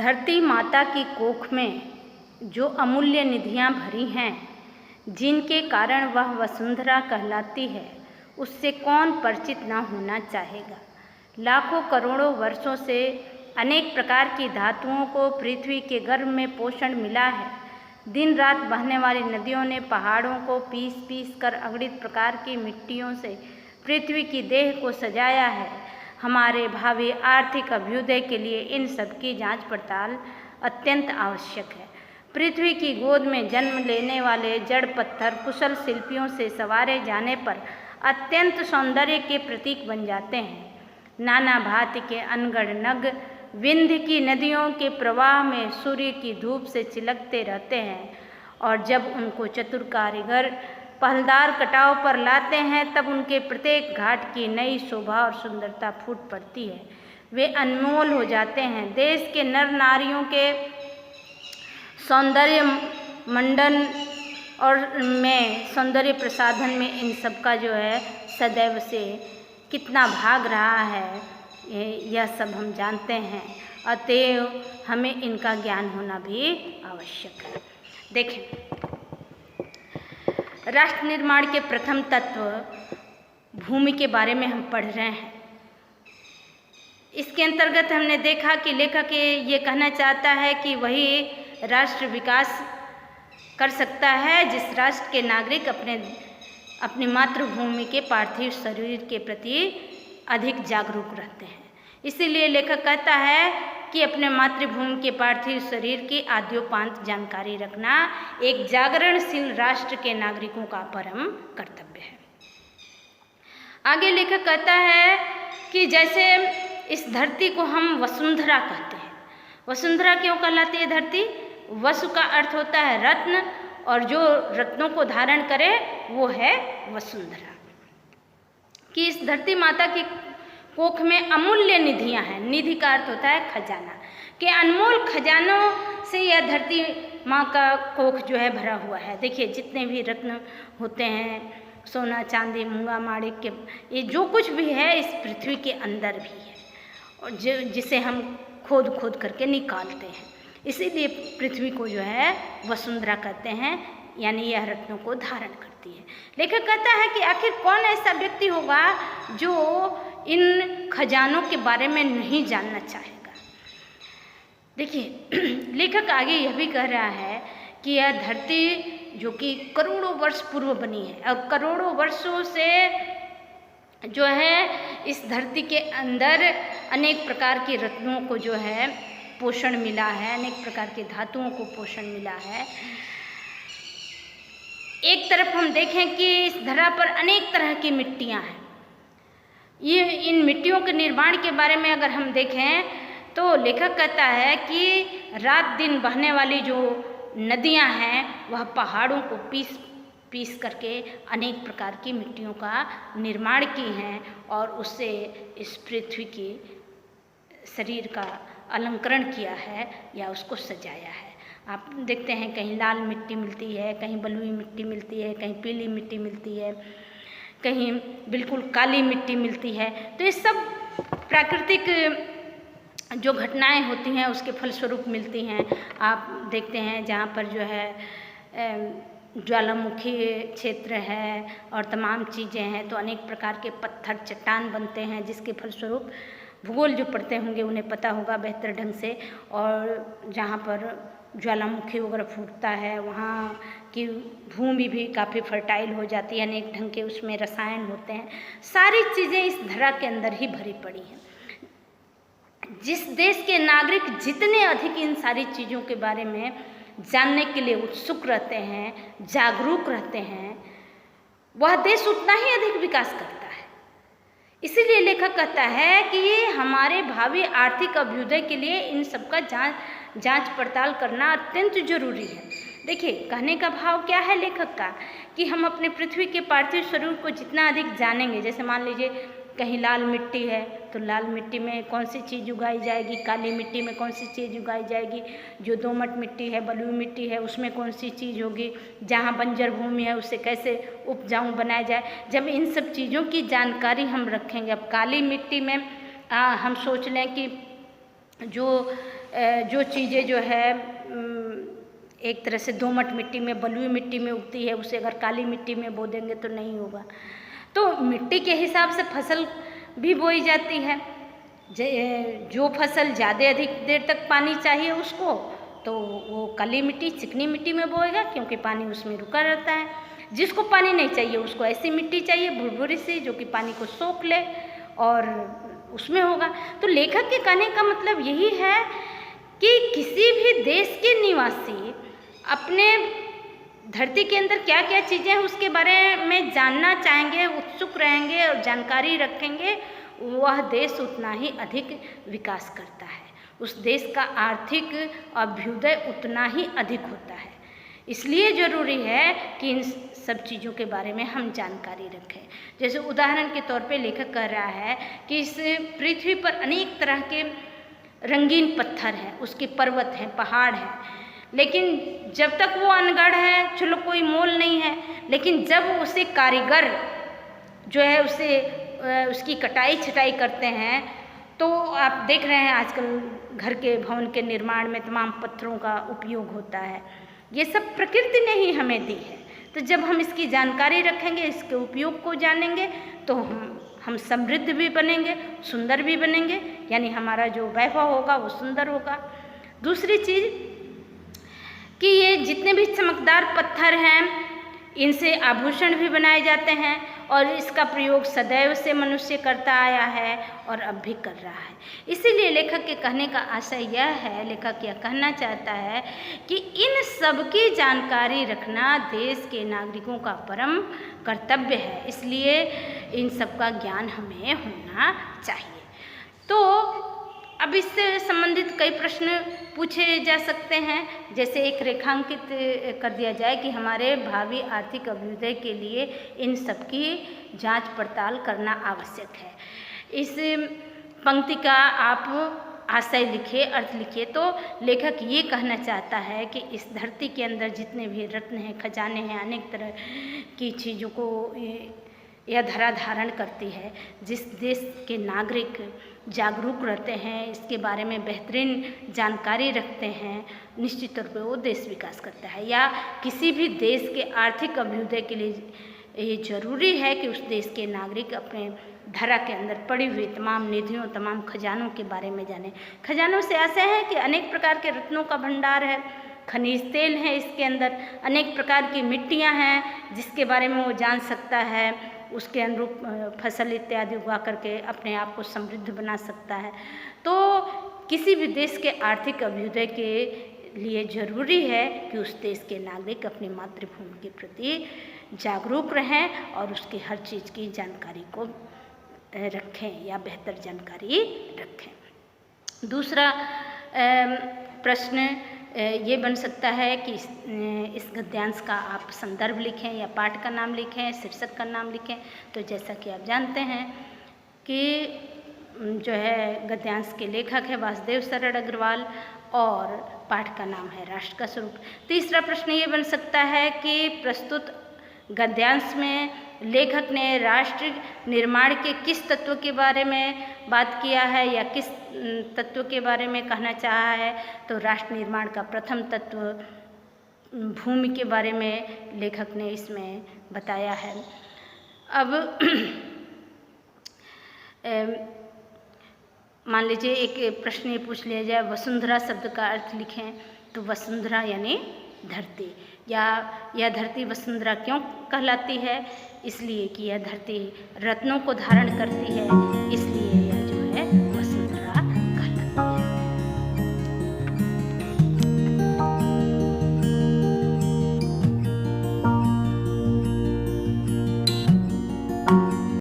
धरती माता की कोख में जो अमूल्य निधियाँ भरी हैं, जिनके कारण वह वसुंधरा कहलाती है, उससे कौन परिचित न होना चाहेगा। लाखों करोड़ों वर्षों से अनेक प्रकार की धातुओं को पृथ्वी के गर्भ में पोषण मिला है। दिन रात बहने वाली नदियों ने पहाड़ों को पीस पीस कर अगणित प्रकार की मिट्टियों से पृथ्वी की देह को सजाया है। हमारे भावी आर्थिक अभ्युदय के लिए इन सब की जांच पड़ताल अत्यंत आवश्यक है। पृथ्वी की गोद में जन्म लेने वाले जड़ पत्थर कुशल शिल्पियों से संवारे जाने पर अत्यंत सौंदर्य के प्रतीक बन जाते हैं। नाना भांति के अनगढ़ नग विंध्य की नदियों के प्रवाह में सूर्य की धूप से चिलकते रहते हैं, और जब उनको चतुर कारीगर पहलदार कटाव पर लाते हैं तब उनके प्रत्येक घाट की नई शोभा और सुंदरता फूट पड़ती है। वे अनमोल हो जाते हैं। देश के नर नारियों के सौंदर्य मंडन और सौंदर्य प्रसाधन में इन सब का जो है सदैव से कितना भाग रहा है, यह सब हम जानते हैं। अतएव हमें इनका ज्ञान होना भी आवश्यक है। देखें, राष्ट्र निर्माण के प्रथम तत्व भूमि के बारे में हम पढ़ रहे हैं। इसके अंतर्गत हमने देखा कि लेखक ये कहना चाहता है कि वही राष्ट्र विकास कर सकता है जिस राष्ट्र के नागरिक अपनी मातृभूमि के पार्थिव शरीर के प्रति अधिक जागरूक रहते हैं। इसीलिए लेखक कहता है कि अपने मातृभूमि के पार्थिव शरीर की आद्योपांत जानकारी रखना एक जागरणशील राष्ट्र के नागरिकों का परम कर्तव्य है। आगे लेखक कहता है कि जैसे इस धरती को हम वसुंधरा कहते हैं। वसुंधरा क्यों कहलाती है धरती? वसु का अर्थ होता है रत्न, और जो रत्नों को धारण करे वो है वसुंधरा। कि इस धरती माता की कोख में अमूल्य निधियां हैं। निधि का अर्थ होता है खजाना। कि अनमोल खजानों से यह धरती माँ का कोख जो है भरा हुआ है। देखिए, जितने भी रत्न होते हैं, सोना चांदी मूंगा माणिक के, ये जो कुछ भी है इस पृथ्वी के अंदर भी है, और जिसे हम खोद खोद करके निकालते हैं। इसीलिए पृथ्वी को जो है वसुंधरा कहते हैं, यानी यह रत्नों को धारण करती है। लेखक कहता है कि आखिर कौन ऐसा व्यक्ति होगा जो इन खजानों के बारे में नहीं जानना चाहेगा। देखिए, लेखक आगे यह भी कह रहा है कि यह धरती जो कि करोड़ों वर्ष पूर्व बनी है, और करोड़ों वर्षों से जो है इस धरती के अंदर अनेक प्रकार के रत्नों को जो है पोषण मिला है, अनेक प्रकार के धातुओं को पोषण मिला है। एक तरफ हम देखें कि इस धरा पर अनेक तरह की मिट्टियां हैं। ये इन मिट्टियों के निर्माण के बारे में अगर हम देखें तो लेखक कहता है कि रात दिन बहने वाली जो नदियां हैं वह पहाड़ों को पीस पीस करके अनेक प्रकार की मिट्टियों का निर्माण की हैं, और उससे इस पृथ्वी की शरीर का अलंकरण किया है या उसको सजाया है। आप देखते हैं कहीं लाल मिट्टी मिलती है, कहीं बलुई मिट्टी मिलती है, कहीं पीली मिट्टी मिलती है, कहीं बिल्कुल काली मिट्टी मिलती है। तो ये सब प्राकृतिक जो घटनाएं होती हैं उसके फलस्वरूप मिलती हैं। आप देखते हैं जहाँ पर जो है ज्वालामुखी क्षेत्र है और तमाम चीज़ें हैं, तो अनेक प्रकार के पत्थर चट्टान बनते हैं, जिसके फलस्वरूप भूगोल जो पढ़ते होंगे उन्हें पता होगा बेहतर ढंग से। और जहाँ पर ज्वालामुखी वगैरह फूटता है वहाँ की भूमि भी काफ़ी फर्टाइल हो जाती है, अनेक ढंग के उसमें रसायन होते हैं। सारी चीज़ें इस धरा के अंदर ही भरी पड़ी हैं। जिस देश के नागरिक जितने अधिक इन सारी चीज़ों के बारे में जानने के लिए उत्सुक रहते हैं, जागरूक रहते हैं, वह देश उतना ही अधिक विकास करता है। इसीलिए लेखक कहता है कि ये हमारे भावी आर्थिक अभ्युदय के लिए इन सब का जांच पड़ताल करना अत्यंत जरूरी है। देखिए, कहने का भाव क्या है लेखक का कि हम अपने पृथ्वी के पार्थिव स्वरूप को जितना अधिक जानेंगे, जैसे मान लीजिए कहीं लाल मिट्टी है तो लाल मिट्टी में कौन सी चीज़ उगाई जाएगी, काली मिट्टी में कौन सी चीज़ उगाई जाएगी, जो दोमट मिट्टी है, बलुई मिट्टी है, उसमें कौन सी चीज़ होगी, जहाँ बंजर भूमि है उसे कैसे उपजाऊ बनाया जाए। जब इन सब चीज़ों की जानकारी हम रखेंगे, अब काली मिट्टी में हम सोच लें कि जो जो चीज़ें जो है एक तरह से दोमट मिट्टी में, बलुई मिट्टी में उगती है, उसे अगर काली मिट्टी में बो देंगे तो नहीं होगा। तो मिट्टी के हिसाब से फसल भी बोई जाती है। जो फसल ज़्यादा अधिक देर तक पानी चाहिए उसको, तो वो काली मिट्टी, चिकनी मिट्टी में बोएगा, क्योंकि पानी उसमें रुका रहता है। जिसको पानी नहीं चाहिए उसको ऐसी मिट्टी चाहिए भुरभुरी सी, जो कि पानी को सोख ले और उसमें होगा। तो लेखक के कहने का मतलब यही है कि किसी भी देश के निवासी अपने धरती के अंदर क्या क्या चीज़ें हैं उसके बारे में जानना चाहेंगे, उत्सुक रहेंगे और जानकारी रखेंगे, वह देश उतना ही अधिक विकास करता है, उस देश का आर्थिक अभ्युदय उतना ही अधिक होता है। इसलिए ज़रूरी है कि इन सब चीज़ों के बारे में हम जानकारी रखें। जैसे उदाहरण के तौर पे लेखक कह रहा है कि इस पृथ्वी पर अनेक तरह के रंगीन पत्थर हैं, उसके पर्वत हैं, पहाड़ हैं, लेकिन जब तक वो अनगढ़ है चलो कोई मोल नहीं है, लेकिन जब उसे कारीगर जो है उसकी कटाई छटाई करते हैं, तो आप देख रहे हैं आजकल घर के भवन के निर्माण में तमाम पत्थरों का उपयोग होता है। ये सब प्रकृति ने ही हमें दी है। तो जब हम इसकी जानकारी रखेंगे, इसके उपयोग को जानेंगे, तो हम समृद्ध भी बनेंगे, सुंदर भी बनेंगे, यानी हमारा जो वैभव होगा वो सुंदर होगा। दूसरी चीज़ कि ये जितने भी चमकदार पत्थर हैं, इनसे आभूषण भी बनाए जाते हैं और इसका प्रयोग सदैव से मनुष्य करता आया है और अब भी कर रहा है। इसीलिए लेखक के कहने का आशय यह है, लेखक यह कहना चाहता है कि इन सब की जानकारी रखना देश के नागरिकों का परम कर्तव्य है, इसलिए इन सब का ज्ञान हमें होना चाहिए। तो अब इससे संबंधित कई प्रश्न पूछे जा सकते हैं, जैसे एक रेखांकित कर दिया जाए कि हमारे भावी आर्थिक अभ्युदय के लिए इन सब की जांच पड़ताल करना आवश्यक है। इस पंक्ति का आप आशय लिखिए, अर्थ लिखिए। तो लेखक ये कहना चाहता है कि इस धरती के अंदर जितने भी रत्न हैं, खजाने हैं, अनेक तरह की चीज़ों को यह धरा धारण करती है। जिस देश के नागरिक जागरूक रहते हैं, इसके बारे में बेहतरीन जानकारी रखते हैं, निश्चित तौर पर वो देश विकास करता है। या किसी भी देश के आर्थिक अभ्युदय के लिए ये जरूरी है कि उस देश के नागरिक अपने धरा के अंदर पड़ी हुई तमाम निधियों, तमाम खजानों के बारे में जाने। खजानों से आशय है कि अनेक प्रकार के रत्नों का भंडार है, खनिज तेल है, इसके अंदर अनेक प्रकार की मिट्टियाँ हैं जिसके बारे में वो जान सकता है, उसके अनुरूप फसल इत्यादि उगा करके अपने आप को समृद्ध बना सकता है। तो किसी भी देश के आर्थिक अभ्युदय के लिए ज़रूरी है कि उस देश के नागरिक अपनी मातृभूमि के प्रति जागरूक रहें और उसकी हर चीज़ की जानकारी को रखें या बेहतर जानकारी रखें। दूसरा प्रश्न ये बन सकता है कि इस गद्यांश का आप संदर्भ लिखें या पाठ का नाम लिखें, शीर्षक का नाम लिखें। तो जैसा कि आप जानते हैं कि जो है गद्यांश के लेखक है वासुदेव शरण अग्रवाल और पाठ का नाम है राष्ट्र का स्वरूप। तीसरा प्रश्न ये बन सकता है कि प्रस्तुत गद्यांश में लेखक ने राष्ट्र निर्माण के किस तत्व के बारे में बात किया है या किस तत्व के बारे में कहना चाहा है। तो राष्ट्र निर्माण का प्रथम तत्व भूमि के बारे में लेखक ने इसमें बताया है। अब मान लीजिए एक प्रश्न ये पूछ लिया जाए, वसुंधरा शब्द का अर्थ लिखें। तो वसुंधरा यानी धरती, या यह धरती वसुंधरा क्यों कहलाती है? इसलिए कि यह धरती रत्नों को धारण करती है, इसलिए